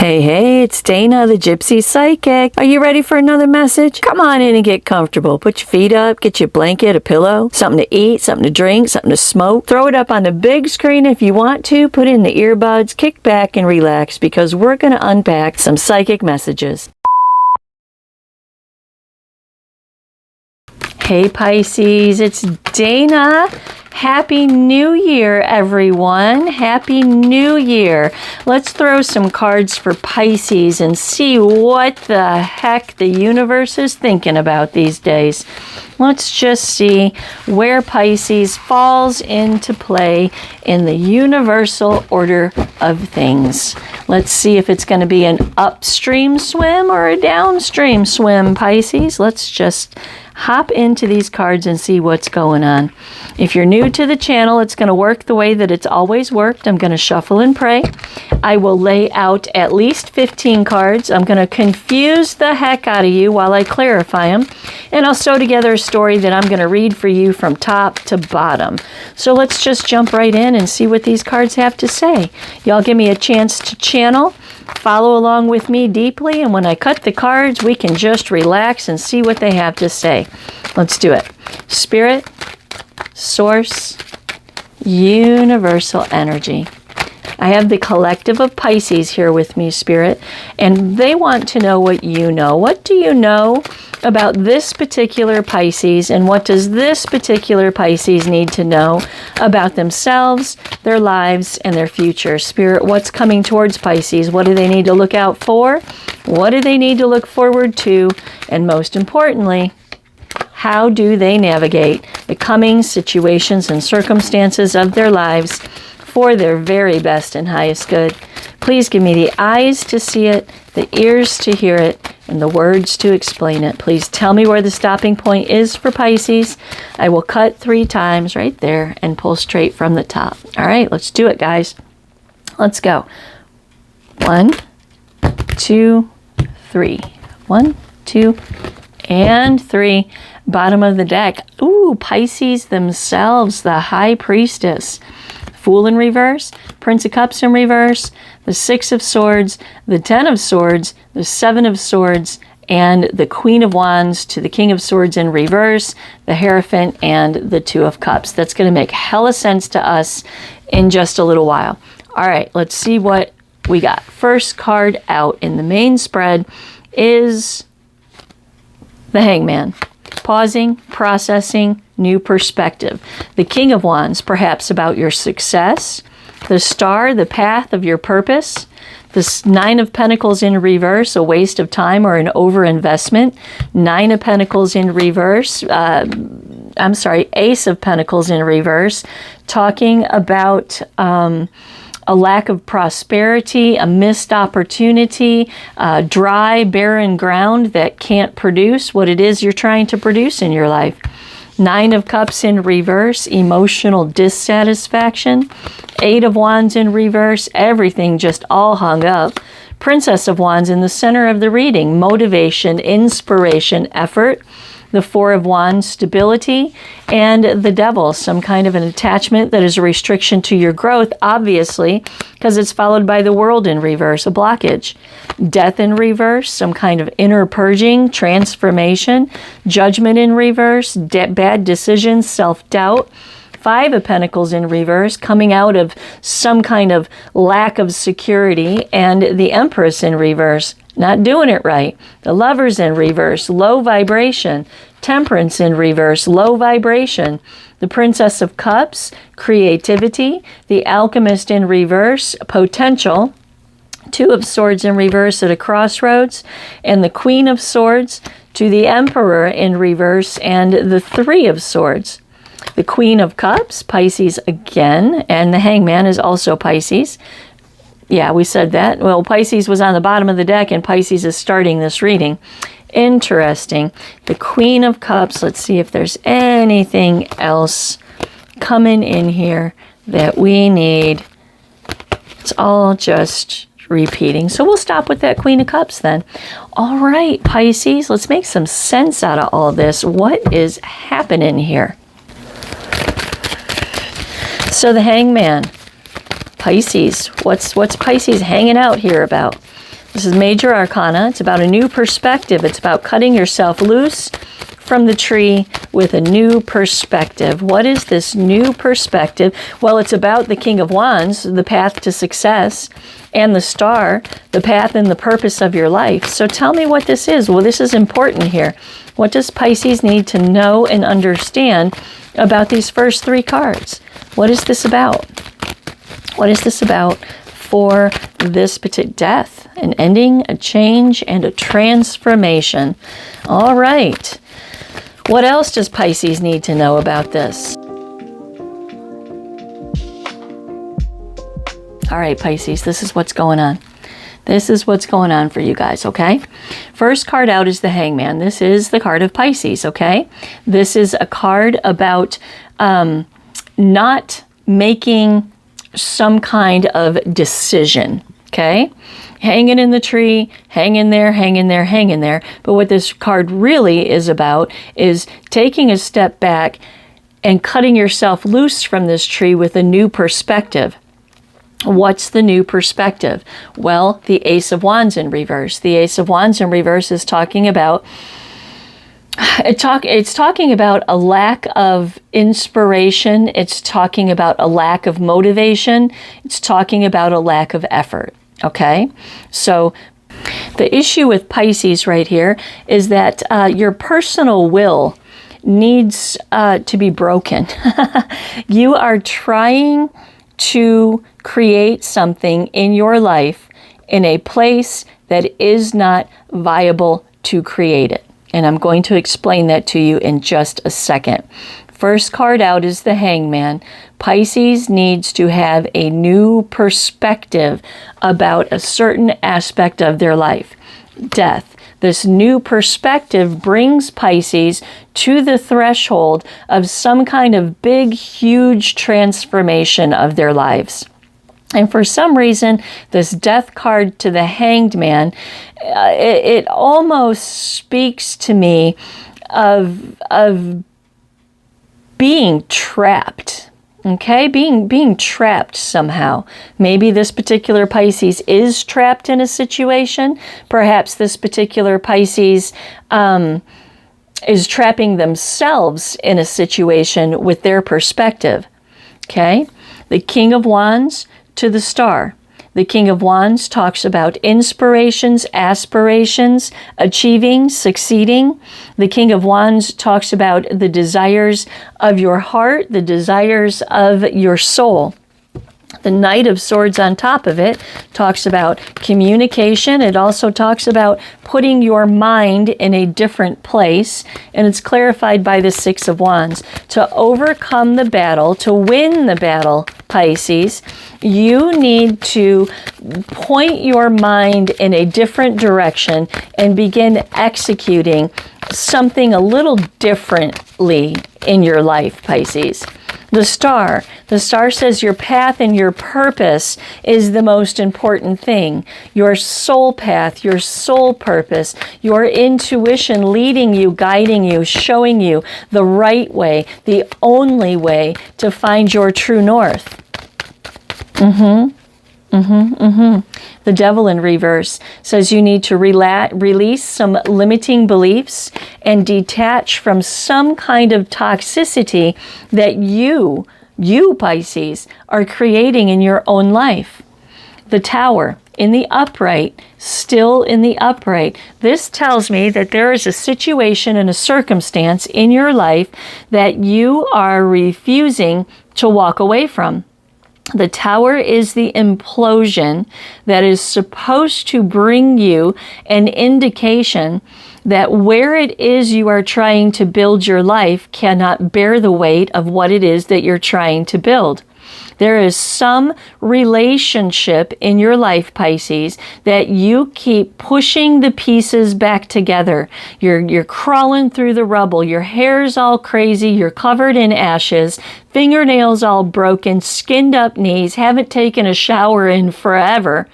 Hey, hey, it's Dana, the Gypsy Psychic. Are you ready for another message? Come on in and get comfortable. Put your feet up, get your blanket, a pillow, something to eat, something to drink, something to smoke. Throw it up on the big screen if you want to. Put in the earbuds, kick back and relax because we're going to unpack some psychic messages. Hey Pisces, it's Dana. Happy New Year, everyone. Happy New Year. Let's throw some cards for Pisces and see what the heck the universe is thinking about these days. Let's just see where Pisces falls into play in the universal order of things. Let's see if it's going to be an upstream swim or a downstream swim, Pisces. Let's just hop into these cards and see what's going on. If you're new to the channel, it's going to work the way that it's always worked. I'm going to shuffle and pray. I will lay out at least 15 cards. I'm going to confuse the heck out of you while I clarify them. And I'll sew together a story that I'm going to read for you from top to bottom. So let's just jump right in and see what these cards have to say. Y'all give me a chance to channel. Follow along with me deeply, and when I cut the cards, we can just relax and see what they have to say. Let's do it. Spirit, Source, Universal Energy. I have the collective of Pisces here with me, Spirit, and they want to know what you know. What do you know about this particular Pisces, and what does this particular Pisces need to know about themselves, their lives, and their future? Spirit, what's coming towards Pisces? What do they need to look out for? What do they need to look forward to? And most importantly, how do they navigate the coming situations and circumstances of their lives for their very best and highest good? Please give me the eyes to see it, the ears to hear it, and the words to explain it. Please tell me where the stopping point is for Pisces. I will cut 3 times right there and pull straight from the top. All right, let's do it, guys. Let's go. 1, 2, 3. 1, 2, and 3. Bottom of the deck. Ooh, Pisces themselves, the High Priestess. Fool in reverse, Prince of Cups in reverse, the 6 of Swords, the 10 of Swords, the 7 of Swords, and the Queen of Wands to the King of Swords in reverse, the Hierophant, and the 2 of Cups. That's going to make hella sense to us in just a little while. All right, let's see what we got. First card out in the main spread is the Hangman. Pausing, processing, new perspective. The King of Wands, perhaps about your success. The Star, the path of your purpose. The 9 of Pentacles in reverse, a waste of time or an overinvestment. 9 of Pentacles in reverse. Ace of Pentacles in reverse. Talking about a lack of prosperity, a missed opportunity, dry, barren ground that can't produce what it is you're trying to produce in your life. 9 of Cups in reverse, emotional dissatisfaction. 8 of Wands in reverse, everything just all hung up. Princess of Wands in the center of the reading, motivation, inspiration, effort. The 4 of Wands, stability, and the Devil, some kind of an attachment that is a restriction to your growth, obviously, because it's followed by the World in reverse, a blockage. Death in reverse, some kind of inner purging, transformation. Judgment in reverse, bad decisions, self-doubt. 5 of Pentacles in reverse, coming out of some kind of lack of security, and the Empress in reverse, not doing it right. The Lovers in reverse, low vibration. Temperance in reverse, low vibration. The Princess of Cups, creativity. The Alchemist in reverse, potential. 2 of Swords in reverse at a crossroads. And the Queen of Swords to the Emperor in reverse, and the 3 of Swords. The Queen of Cups, Pisces again, and the Hangman is also Pisces. Yeah, we said that. Well, Pisces was on the bottom of the deck, and Pisces is starting this reading. Interesting. The Queen of Cups, let's see if there's anything else coming in here that we need. It's all just repeating. So we'll stop with that Queen of Cups then. All right, Pisces, let's make some sense out of all this. What is happening here? So the Hangman, Pisces, what's Pisces hanging out here about? This is major arcana. It's about a new perspective. It's about cutting yourself loose from the tree with a new perspective. What is this new perspective? Well, it's about the King of Wands, the path to success, and the Star, the path and the purpose of your life. So tell me what this is. Well, this is important here. What does Pisces need to know and understand about these first three cards? What is this about? What is this about for this particular death, an ending, a change, and a transformation? All right. What else does Pisces need to know about this? All right, Pisces, this is what's going on. This is what's going on for you guys, okay? First card out is the Hangman. This is the card of Pisces, okay? This is a card about not making some kind of decision, okay? Hanging in the tree, hang in there, hang in there, hang in there. But what this card really is about is taking a step back and cutting yourself loose from this tree with a new perspective. What's the new perspective? Well, the Ace of Wands in reverse. The Ace of Wands in reverse is talking about it's talking about a lack of inspiration. It's talking about a lack of motivation. It's talking about a lack of effort. Okay? So the issue with Pisces right here is that your personal will needs to be broken. You are trying to create something in your life in a place that is not viable to create it. And I'm going to explain that to you in just a second. First card out is the Hangman. Pisces needs to have a new perspective about a certain aspect of their life. Death. This new perspective brings Pisces to the threshold of some kind of big, huge transformation of their lives. And for some reason, this death card to the Hanged Man, it almost speaks to me of being trapped. Okay, being trapped somehow. Maybe this particular Pisces is trapped in a situation. Perhaps this particular Pisces is trapping themselves in a situation with their perspective. Okay, the King of Wands to the Star. The King of Wands talks about inspirations, aspirations, achieving, succeeding. The King of Wands talks about the desires of your heart, the desires of your soul. The Knight of Swords on top of it talks about communication. It also talks about putting your mind in a different place. And it's clarified by the Six of Wands. To overcome the battle, to win the battle, Pisces, you need to point your mind in a different direction and begin executing something a little differently in your life, Pisces. The Star says your path and your purpose is the most important thing. Your soul path, your soul purpose, your intuition leading you, guiding you, showing you the right way, the only way to find your true north. The Devil in reverse says you need to release some limiting beliefs and detach from some kind of toxicity that you Pisces, are creating in your own life. The Tower in the upright, still in the upright. This tells me that there is a situation and a circumstance in your life that you are refusing to walk away from. The Tower is the implosion that is supposed to bring you an indication that where it is you are trying to build your life cannot bear the weight of what it is that you're trying to build. There is some relationship in your life, Pisces, that you keep pushing the pieces back together. You're crawling through the rubble. Your hair's all crazy. You're covered in ashes. Fingernails all broken. Skinned up knees. Haven't taken a shower in forever.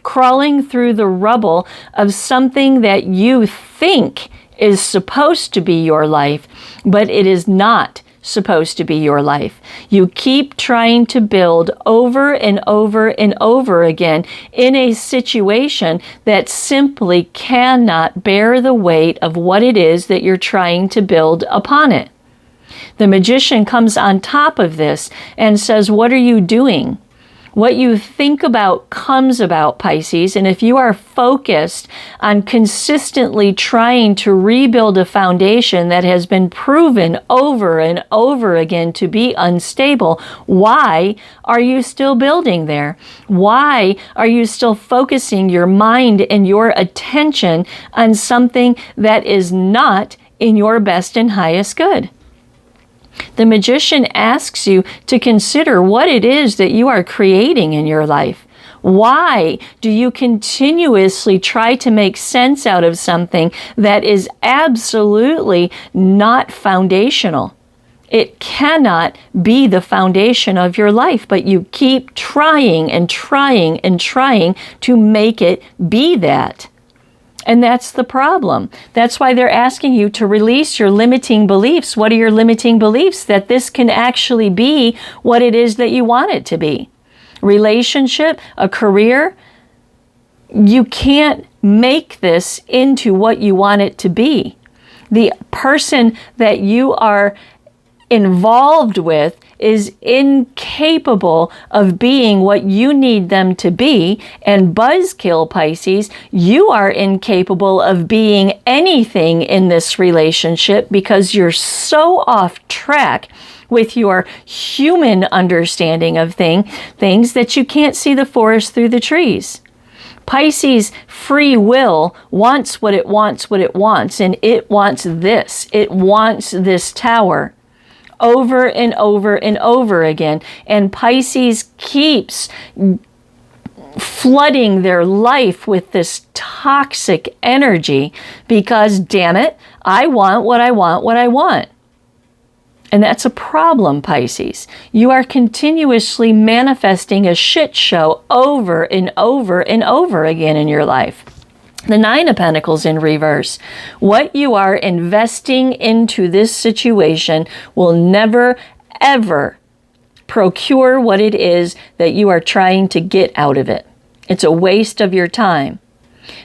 Crawling through the rubble of something that you think is supposed to be your life, but it is not supposed to be your life. You keep trying to build over and over and over again in a situation that simply cannot bear the weight of what it is that you're trying to build upon it. The Magician comes on top of this and says, what are you doing? What you think about comes about, Pisces, and if you are focused on consistently trying to rebuild a foundation that has been proven over and over again to be unstable, why are you still building there? Why are you still focusing your mind and your attention on something that is not in your best and highest good? The Magician asks you to consider what it is that you are creating in your life. Why do you continuously try to make sense out of something that is absolutely not foundational? It cannot be the foundation of your life, but you keep trying and trying and trying to make it be that. And that's the problem. That's why they're asking you to release your limiting beliefs. What are your limiting beliefs? That this can actually be what it is that you want it to be. Relationship, a career, you can't make this into what you want it to be. The person that you are involved with is incapable of being what you need them to be, and buzzkill, Pisces, you are incapable of being anything in this relationship because you're so off track with your human understanding of things that you can't see the forest through the trees. Pisces' free will wants what it wants, and it wants this. It wants this tower over and over and over again. And Pisces keeps flooding their life with this toxic energy because, damn it, I want what I want, what I want. And that's a problem, Pisces. You are continuously manifesting a shit show over and over and over again in your life. The Nine of Pentacles in reverse. What you are investing into this situation will never, ever procure what it is that you are trying to get out of it. It's a waste of your time.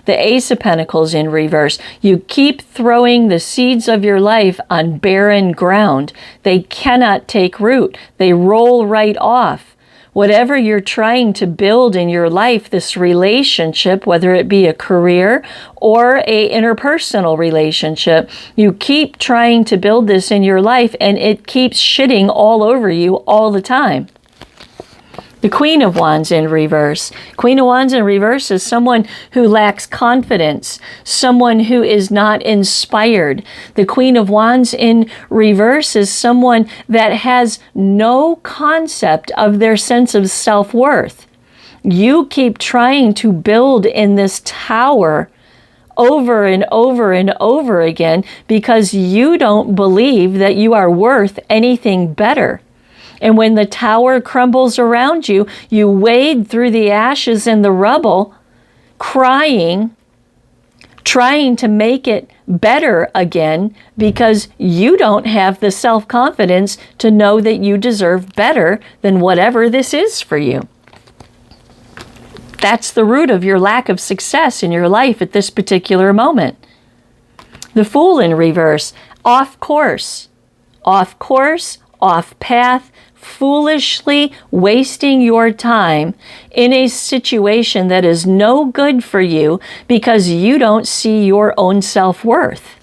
The Ace of Pentacles in reverse. You keep throwing the seeds of your life on barren ground. They cannot take root. They roll right off. Whatever you're trying to build in your life, this relationship, whether it be a career or a interpersonal relationship, you keep trying to build this in your life and it keeps shitting all over you all the time. The Queen of Wands in reverse. Queen of Wands in reverse is someone who lacks confidence, someone who is not inspired. The Queen of Wands in reverse is someone that has no concept of their sense of self-worth. You keep trying to build in this tower over and over and over again because you don't believe that you are worth anything better. And when the tower crumbles around you, you wade through the ashes and the rubble, crying, trying to make it better again because you don't have the self-confidence to know that you deserve better than whatever this is for you. That's the root of your lack of success in your life at this particular moment. The Fool in reverse, off course, off path, foolishly wasting your time in a situation that is no good for you because you don't see your own self-worth.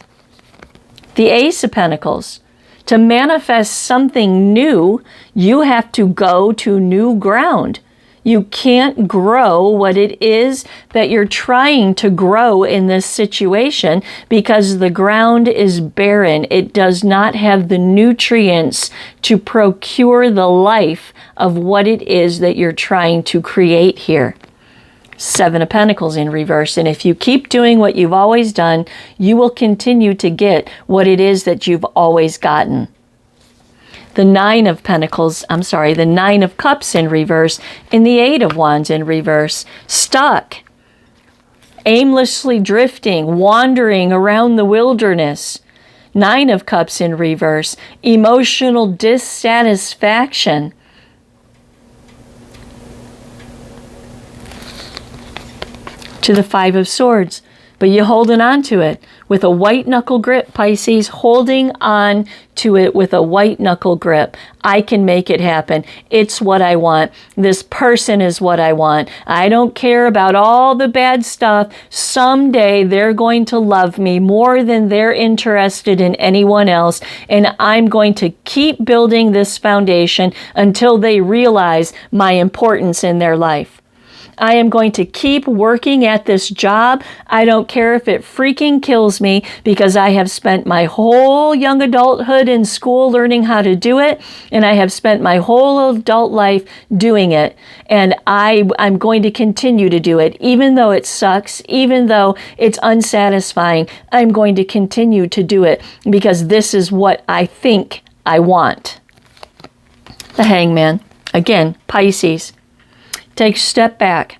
The Ace of Pentacles. To manifest something new, you have to go to new ground. You can't grow what it is that you're trying to grow in this situation because the ground is barren. It does not have the nutrients to procure the life of what it is that you're trying to create here. Seven of Pentacles in reverse. And if you keep doing what you've always done, you will continue to get what it is that you've always gotten. The Nine of Cups in reverse, and the Eight of Wands in reverse. Stuck, aimlessly drifting, wandering around the wilderness, Nine of Cups in reverse, emotional dissatisfaction. To the Five of Swords, but you're holding on to it with a white knuckle grip, Pisces, holding on to it with a white knuckle grip. I can make it happen. It's what I want. This person is what I want. I don't care about all the bad stuff. Someday they're going to love me more than they're interested in anyone else, and I'm going to keep building this foundation until they realize my importance in their life. I am going to keep working at this job. I don't care if it freaking kills me, because I have spent my whole young adulthood in school learning how to do it, and I have spent my whole adult life doing it. And I'm going to continue to do it, even though it sucks, even though it's unsatisfying. I'm going to continue to do it because this is what I think I want. The Hangman. Again, Pisces. Take a step back.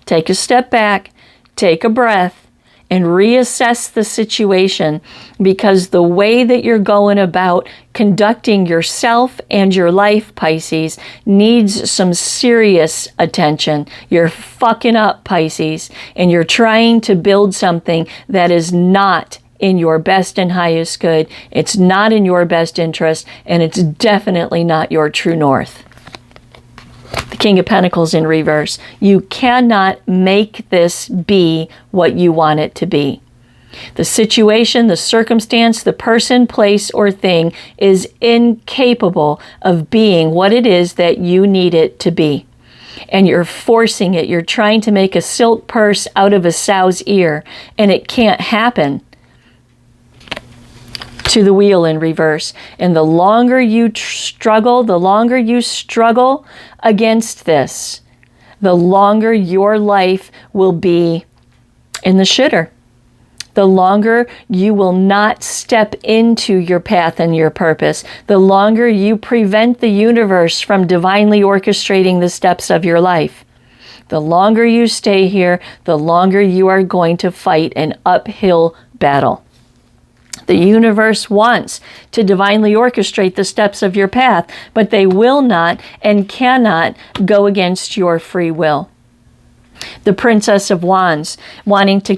Take a step back. Take a breath and reassess the situation, because the way that you're going about conducting yourself and your life, Pisces, needs some serious attention. You're fucking up, Pisces, and you're trying to build something that is not in your best and highest good. It's not in your best interest, and it's definitely not your true north. The King of Pentacles in reverse. You cannot make this be what you want it to be. The situation, the circumstance, the person, place, or thing is incapable of being what it is that you need it to be. And you're forcing it. You're trying to make a silk purse out of a sow's ear, and it can't happen. To the Wheel in reverse. And the longer you struggle against this, the longer your life will be in the shitter. The longer you will not step into your path and your purpose. The longer you prevent the universe from divinely orchestrating the steps of your life. The longer you stay here, the longer you are going to fight an uphill battle. The universe wants to divinely orchestrate the steps of your path, but they will not and cannot go against your free will. The Princess of Wands, wanting to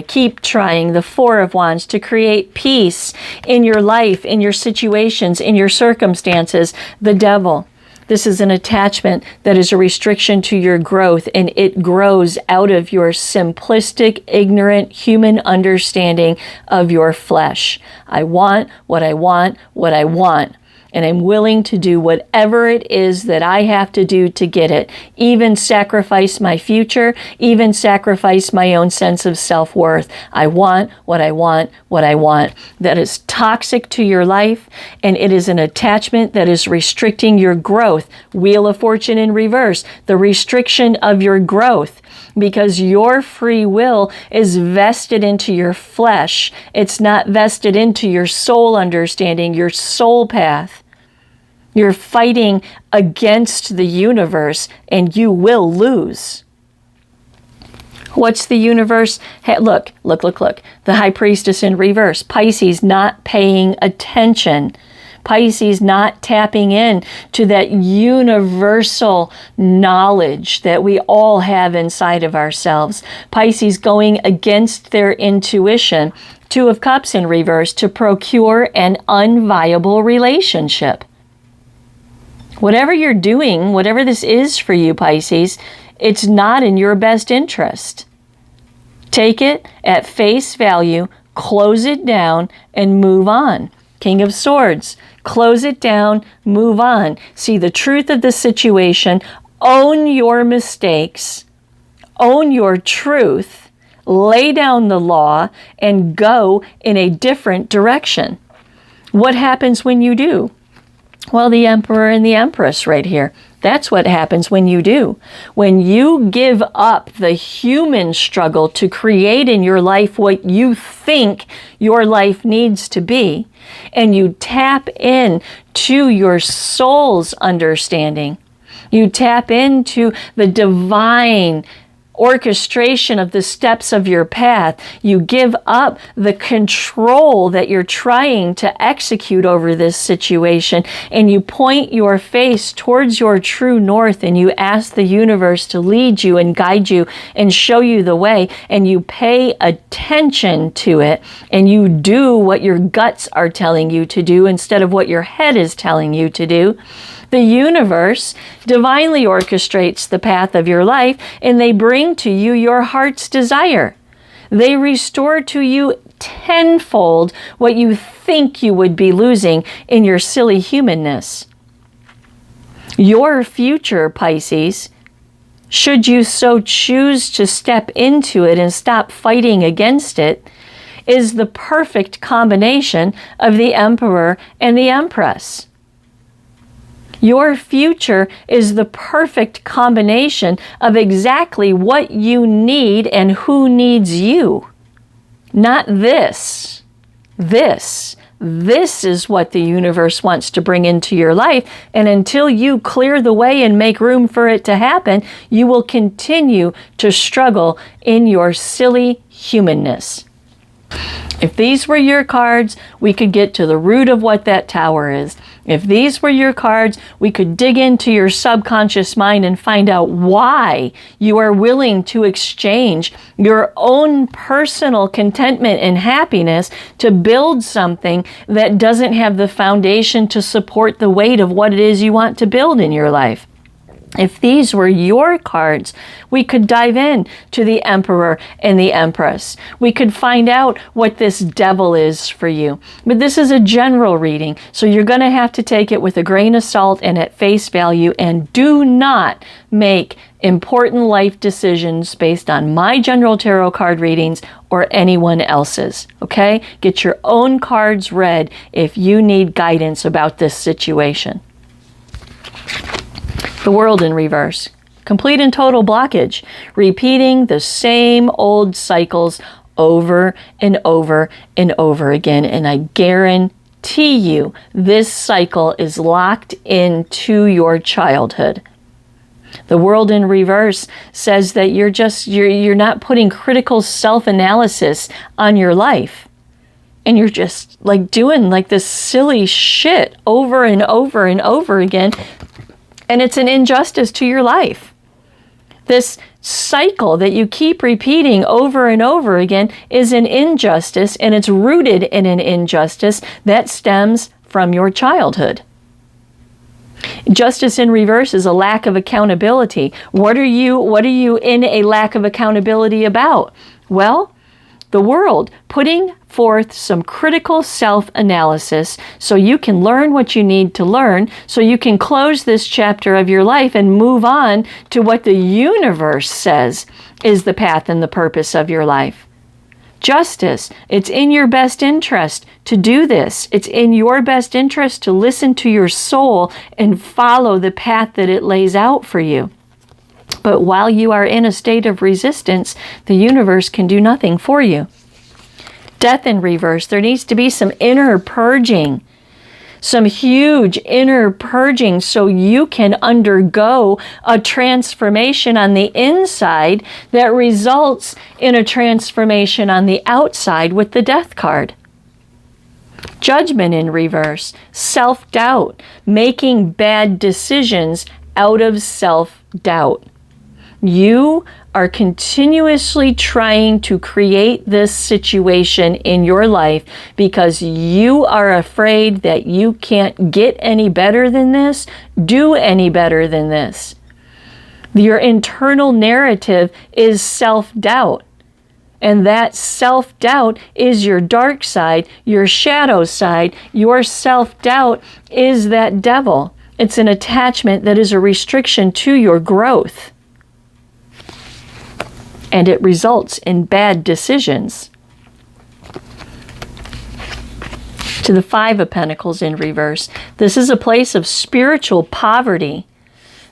keep trying, the Four of Wands, to create peace in your life, in your situations, in your circumstances. The Devil. This is an attachment that is a restriction to your growth, and it grows out of your simplistic, ignorant human understanding of your flesh. I want what I want, what I want. And I'm willing to do whatever it is that I have to do to get it, even sacrifice my future, even sacrifice my own sense of self-worth. I want what I want, what I want. That is toxic to your life, and it is an attachment that is restricting your growth. Wheel of Fortune in reverse, the restriction of your growth, because your free will is vested into your flesh. It's not vested into your soul understanding, your soul path. You're fighting against the universe, and you will lose. What's the universe? Hey, look. The High Priestess in reverse. Pisces not paying attention. Pisces not tapping in to that universal knowledge that we all have inside of ourselves. Pisces going against their intuition. Two of Cups in reverse, to procure an unviable relationship. Whatever you're doing, whatever this is for you, Pisces, it's not in your best interest. Take it at face value, close it down, and move on. King of Swords, close it down, move on. See the truth of the situation, own your mistakes, own your truth, lay down the law, and go in a different direction. What happens when you do? Well, the Emperor and the Empress right here. That's what happens when you do. When you give up the human struggle to create in your life what you think your life needs to be, and you tap in to your soul's understanding, you tap into the divine orchestration of the steps of your path. You give up the control that you're trying to execute over this situation, and you point your face towards your true north, and you ask the universe to lead you and guide you and show you the way, and you pay attention to it, and you do what your guts are telling you to do instead of what your head is telling you to do. The universe divinely orchestrates the path of your life, and they bring to you your heart's desire. They restore to you tenfold what you think you would be losing in your silly humanness. Your future, Pisces, should you so choose to step into it and stop fighting against it, is the perfect combination of the Emperor and the Empress. Your future is the perfect combination of exactly what you need and who needs you. Not this. This is what the universe wants to bring into your life. And until you clear the way and make room for it to happen, you will continue to struggle in your silly humanness. If these were your cards, we could get to the root of what that tower is. If these were your cards, we could dig into your subconscious mind and find out why you are willing to exchange your own personal contentment and happiness to build something that doesn't have the foundation to support the weight of what it is you want to build in your life. If these were your cards, we could dive in to the Emperor and the Empress. We could find out what this devil is for you. But this is a general reading, so you're going to have to take it with a grain of salt and at face value, and do not make important life decisions based on my general tarot card readings or anyone else's, okay? Get your own cards read if you need guidance about this situation. The World in reverse. Complete and total blockage. Repeating the same old cycles over and over and over again. And I guarantee you this cycle is locked into your childhood. The World in reverse says that you're not putting critical self-analysis on your life. And you're just like doing like this silly shit over and over and over again. And it's an injustice to your life. This cycle that you keep repeating over and over again is an injustice, and it's rooted in an injustice that stems from your childhood. Justice in reverse is a lack of accountability. What are you in a lack of accountability about? Well, the world putting forth some critical self-analysis so you can learn what you need to learn, so you can close this chapter of your life and move on to what the universe says is the path and the purpose of your life. Justice, it's in your best interest to do this. It's in your best interest to listen to your soul and follow the path that it lays out for you. But while you are in a state of resistance, the universe can do nothing for you. Death in reverse. There needs to be some inner purging, some huge inner purging so you can undergo a transformation on the inside that results in a transformation on the outside with the Death card. Judgment in reverse. Self-doubt. Making bad decisions out of self-doubt. You are continuously trying to create this situation in your life because you are afraid that you can't get any better than this, do any better than this. Your internal narrative is self-doubt. And that self-doubt is your dark side, your shadow side. Your self-doubt is that devil. It's an attachment that is a restriction to your growth. And it results in bad decisions. To the Five of Pentacles in reverse. This is a place of spiritual poverty.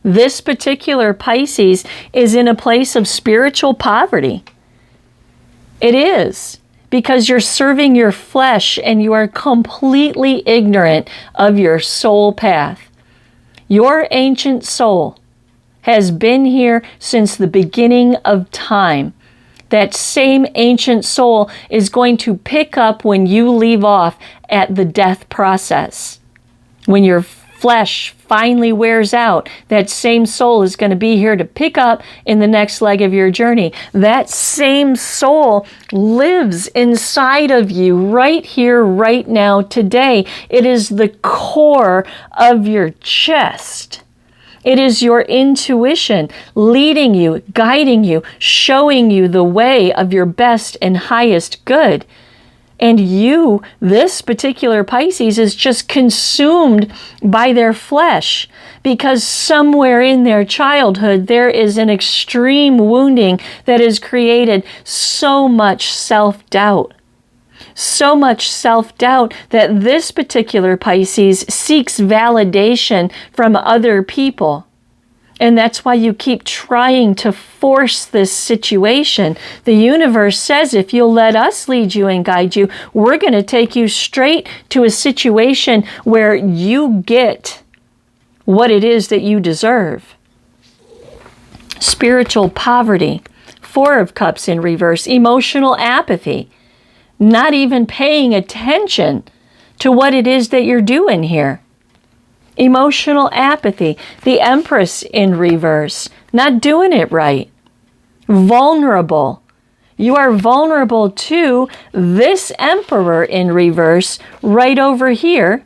This particular Pisces is in a place of spiritual poverty. It is. Because you're serving your flesh and you are completely ignorant of your soul path. Your ancient soul has been here since the beginning of time. That same ancient soul is going to pick up when you leave off at the death process. When your flesh finally wears out, that same soul is going to be here to pick up in the next leg of your journey. That same soul lives inside of you right here, right now, today. It is the core of your chest. It is your intuition leading you, guiding you, showing you the way of your best and highest good. And you, this particular Pisces, is just consumed by their flesh because somewhere in their childhood there is an extreme wounding that has created so much self-doubt. So much self-doubt that this particular Pisces seeks validation from other people. And that's why you keep trying to force this situation. The universe says, if you'll let us lead you and guide you, we're going to take you straight to a situation where you get what it is that you deserve. Spiritual poverty, 4 of Cups in reverse, emotional apathy, not even paying attention to what it is that you're doing here. Emotional apathy, the Empress in reverse, not doing it right. Vulnerable. You are vulnerable to this Emperor in reverse right over here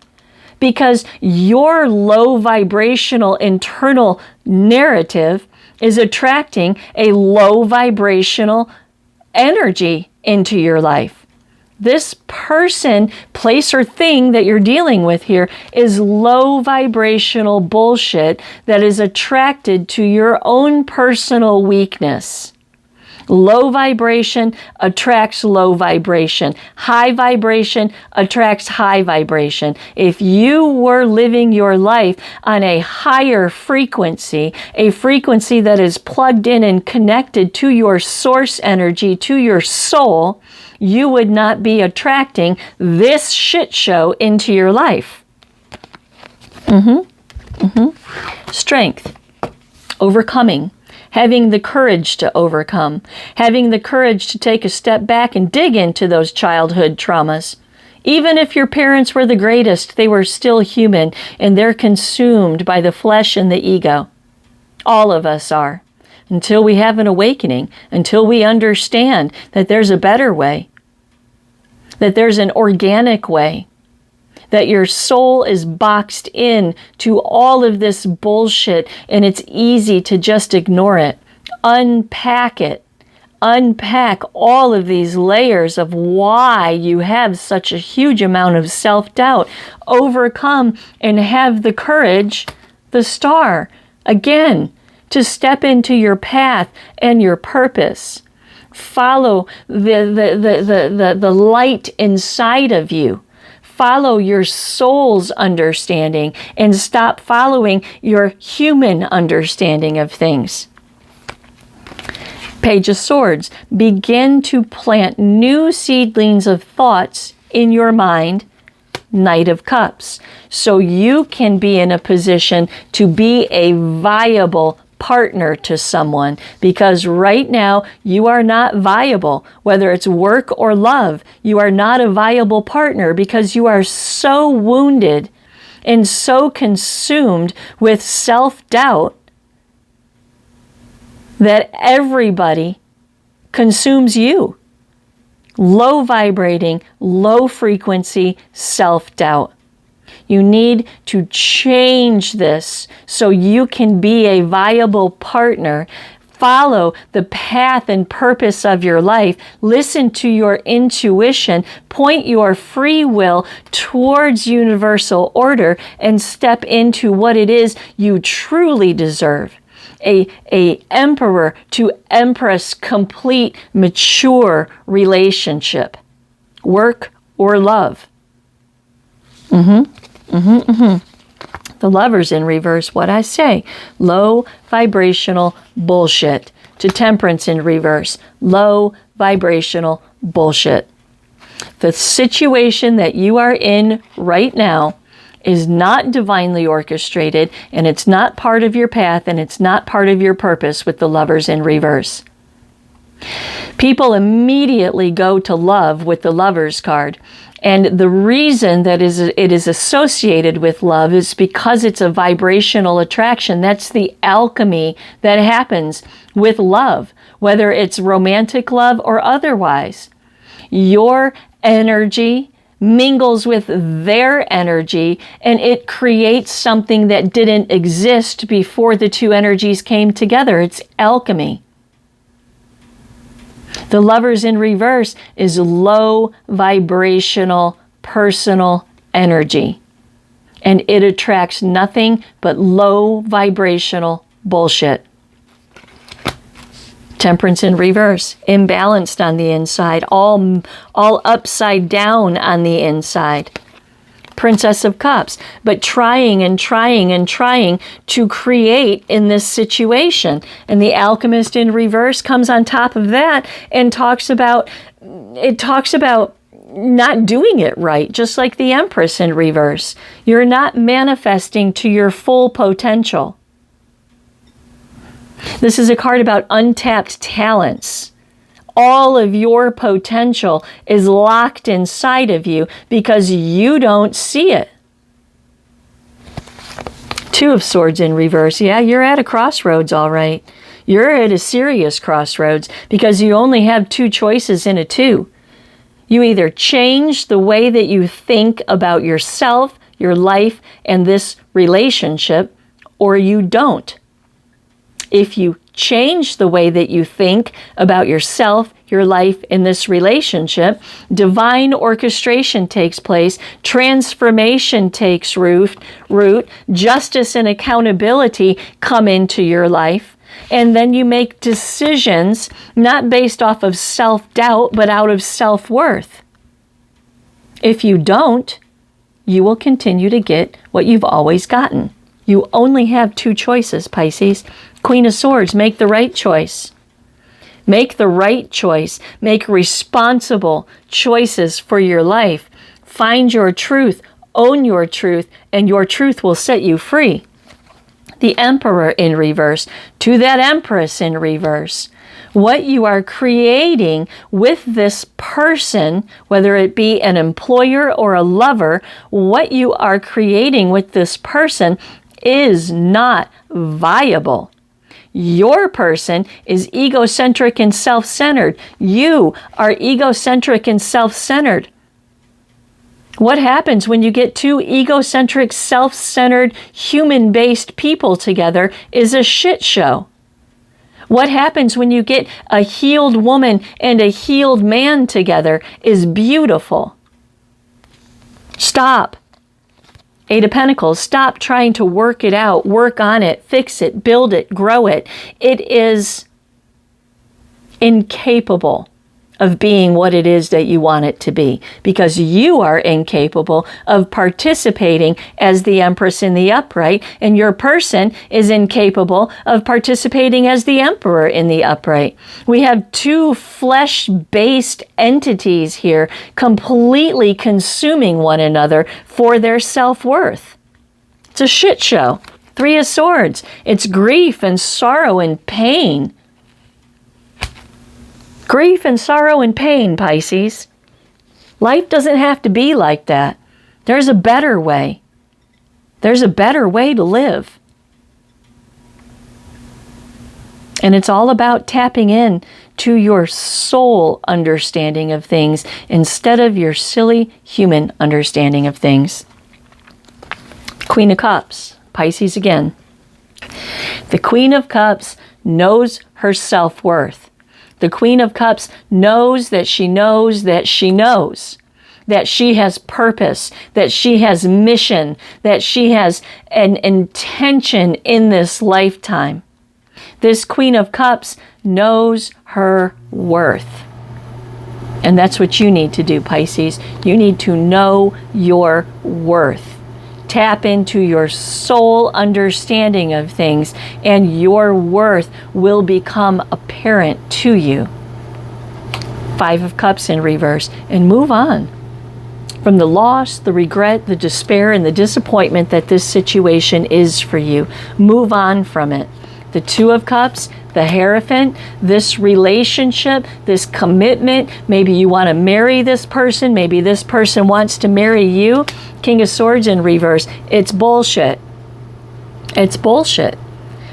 because your low vibrational internal narrative is attracting a low vibrational energy into your life. This person, place, or thing that you're dealing with here is low vibrational bullshit that is attracted to your own personal weakness. Low vibration attracts low vibration. High vibration attracts high vibration. If you were living your life on a higher frequency, a frequency that is plugged in and connected to your source energy, to your soul, you would not be attracting this shit show into your life. Strength, overcoming, having the courage to overcome, having the courage to take a step back and dig into those childhood traumas. Even if your parents were the greatest, they were still human and they're consumed by the flesh and the ego. All of us are. Until we have an awakening, until we understand that there's a better way, that there's an organic way, that your soul is boxed in to all of this bullshit and it's easy to just ignore it. Unpack it. Unpack all of these layers of why you have such a huge amount of self-doubt. Overcome and have the courage, the star, again, to step into your path and your purpose. Follow the light inside of you. Follow your soul's understanding and stop following your human understanding of things. Page of Swords. Begin to plant new seedlings of thoughts in your mind. Knight of Cups. So you can be in a position to be a viable partner to someone, because right now you are not viable. Whether it's work or love, you are not a viable partner because you are so wounded and so consumed with self-doubt that everybody consumes you. Low vibrating, low frequency self-doubt. You need to change this so you can be a viable partner. Follow the path and purpose of your life. Listen to your intuition. Point your free will towards universal order and step into what it is you truly deserve. A emperor to empress complete mature relationship. Work or love. The Lovers in reverse, what I say, low vibrational bullshit. To Temperance in reverse, low vibrational bullshit. The situation that you are in right now, is not divinely orchestrated, and it's not part of your path, and it's not part of your purpose with the Lovers in reverse. People immediately go to love with the Lovers card. And the reason that it is associated with love is because it's a vibrational attraction. That's the alchemy that happens with love, whether it's romantic love or otherwise. Your energy mingles with their energy, and it creates something that didn't exist before the two energies came together. It's alchemy. The Lovers in reverse is low vibrational personal energy, and it attracts nothing but low vibrational bullshit. Temperance in reverse, imbalanced on the inside, all upside down on the inside. Princess of Cups, but trying and trying and trying to create in this situation. And the Alchemist in reverse comes on top of that and talks about not doing it right, just like the Empress in reverse. You're not manifesting to your full potential. This is a card about untapped talents. All of your potential is locked inside of you because you don't see it. Two of Swords in reverse. Yeah, you're at a crossroads, all right. You're at a serious crossroads because you only have two choices in a two. You either change the way that you think about yourself, your life, and this relationship, or you don't. If you change the way that you think about yourself, your life, in this relationship, divine orchestration takes place, transformation takes root, justice and accountability come into your life, and then you make decisions not based off of self-doubt, but out of self-worth. If you don't, you will continue to get what you've always gotten. You only have two choices, Pisces. Queen of Swords, make the right choice. Make the right choice. Make responsible choices for your life. Find your truth, own your truth, and your truth will set you free. The Emperor in reverse, to that Empress in reverse. What you are creating with this person, whether it be an employer or a lover, what you are creating with this person is not viable. Your person is egocentric and self-centered. You are egocentric and self-centered. What happens when you get two egocentric, self-centered, human-based people together is a shit show. What happens when you get a healed woman and a healed man together is beautiful. Stop. Eight of Pentacles, stop trying to work it out, work on it, fix it, build it, grow it. It is incapable of being what it is that you want it to be because you are incapable of participating as the Empress in the upright, and your person is incapable of participating as the Emperor in the upright. We have two flesh-based entities here completely consuming one another for their self-worth. It's a shit show. Three of Swords. It's grief and sorrow and pain. Grief and sorrow and pain, Pisces. Life doesn't have to be like that. There's a better way. There's a better way to live. And it's all about tapping in to your soul understanding of things instead of your silly human understanding of things. Queen of Cups, Pisces again. The Queen of Cups knows her self-worth. The Queen of Cups knows that she knows that she knows that she has purpose, that she has mission, that she has an intention in this lifetime. This Queen of Cups knows her worth. And that's what you need to do, Pisces. You need to know your worth. Tap into your soul understanding of things, and your worth will become apparent to you. Five of Cups in reverse, and move on. from the loss, the regret, the despair, and the disappointment that this situation is for you. Move on from it. The Two of Cups, the Hierophant, this relationship, this commitment, maybe you want to marry this person, maybe this person wants to marry you. King of Swords in reverse. It's bullshit. It's bullshit.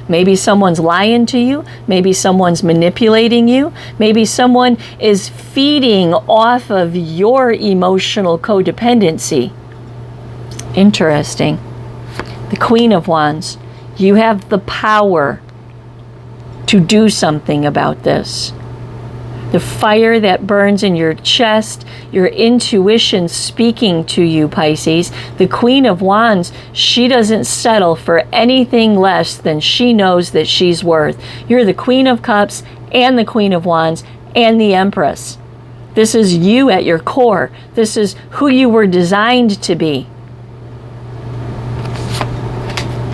Maybe someone's lying to you. Maybe someone's manipulating you. Maybe someone is feeding off of your emotional codependency. Interesting. The Queen of Wands. You have the power to do something about this. The fire that burns in your chest, your intuition speaking to you, Pisces. The Queen of Wands, she doesn't settle for anything less than she knows that she's worth. You're the Queen of Cups and the Queen of Wands and the Empress. This is you at your core. This is who you were designed to be.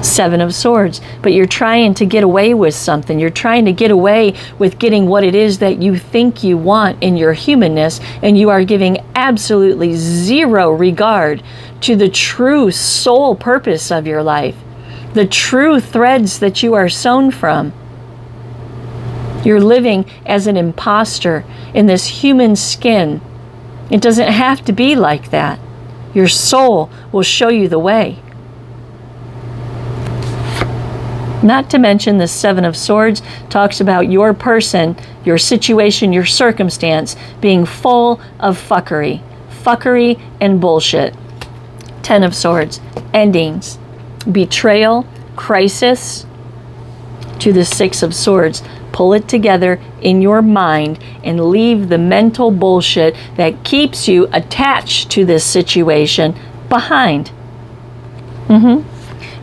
Seven of Swords, but you're trying to get away with something. You're trying to get away with getting what it is that you think you want in your humanness, and you are giving absolutely zero regard to the true soul purpose of your life, the true threads that you are sewn from. You're living as an imposter in this human skin. It doesn't have to be like that. Your soul will show you the way. Not to mention the Seven of Swords talks about your person, your situation, your circumstance being full of fuckery. Fuckery and bullshit. Ten of Swords. Endings. Betrayal. Crisis. To the Six of Swords. Pull it together in your mind and leave the mental bullshit that keeps you attached to this situation behind.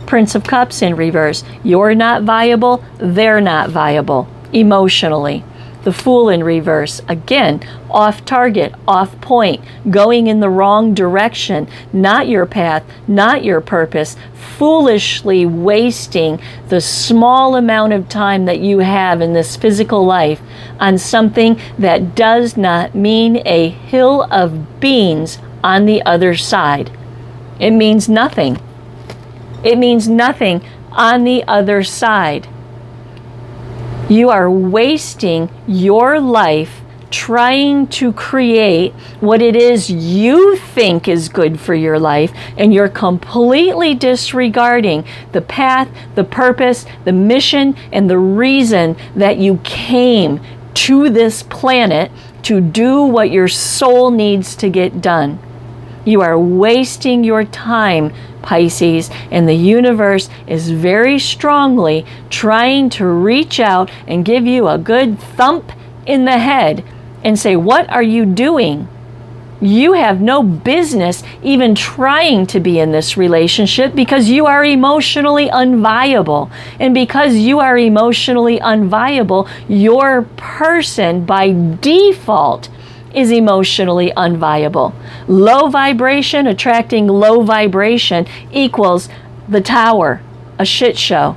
Prince of Cups in reverse. You're not viable, they're not viable emotionally. The Fool in reverse. Again, off target, off point, going in the wrong direction, not your path, not your purpose, foolishly wasting the small amount of time that you have in this physical life on something that does not mean a hill of beans on the other side. It means nothing. It means nothing on the other side. You are wasting your life trying to create what it is you think is good for your life, and you're completely disregarding the path, the purpose, the mission, and the reason that you came to this planet to do what your soul needs to get done. You are wasting your time, Pisces, and the universe is very strongly trying to reach out and give you a good thump in the head and say, what are you doing? You have no business even trying to be in this relationship because you are emotionally unviable. And because you are emotionally unviable, your person by default is emotionally unviable. Low vibration attracting low vibration equals the Tower, a shit show.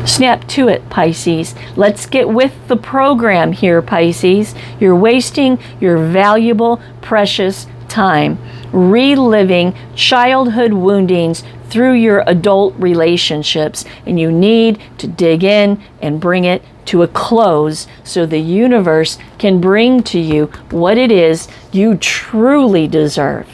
Snap to it, Pisces. Let's get with the program here, Pisces. You're wasting your valuable, precious time reliving childhood woundings through your adult relationships, and you need to dig in and bring it to a close so the universe can bring to you what it is you truly deserve.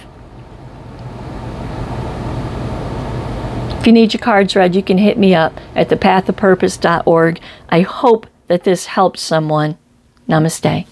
If you need your cards read, you can hit me up at thepathofpurpose.org. I hope that this helps someone. Namaste.